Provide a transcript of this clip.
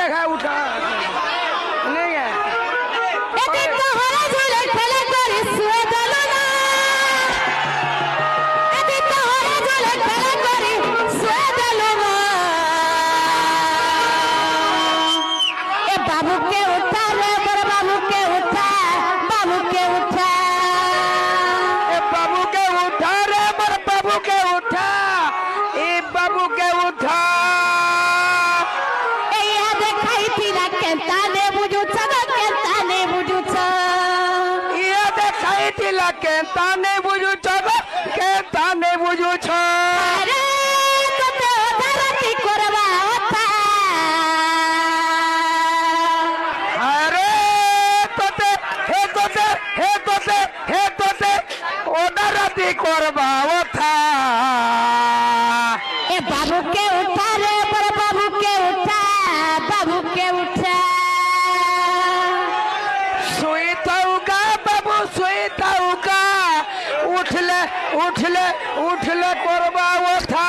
देखा उठा नहीं है এদিন তো হরে ঝুলে খেলা করে শুয়ে দিল না এদিন তো হরে ঝুলে খেলা করে শুয়ে দিল না এ বাবুকে উঠা রে বড় বাবুকে উঠা বাবুকে উঠা ए बाबू के उठा रे बर बाबू के उठा ए बाबू के उठा এইয়া দেখাইছিলা কেনতানে বুঝুছ কেনতানে বুঝুছ ये देखाई तिला के ताने बुझू छगो के ताने बुझू छ আরে তোতে ওধারাতি করবা ওঠা अरे तोते ओडा राती करबा ओथा এ বাবুকে উঠা রে বড় বাবুকে উঠা বাবুকে উঠা सुईताऊका बाबू सुईताऊका उठले उठले उठले करबा ओथा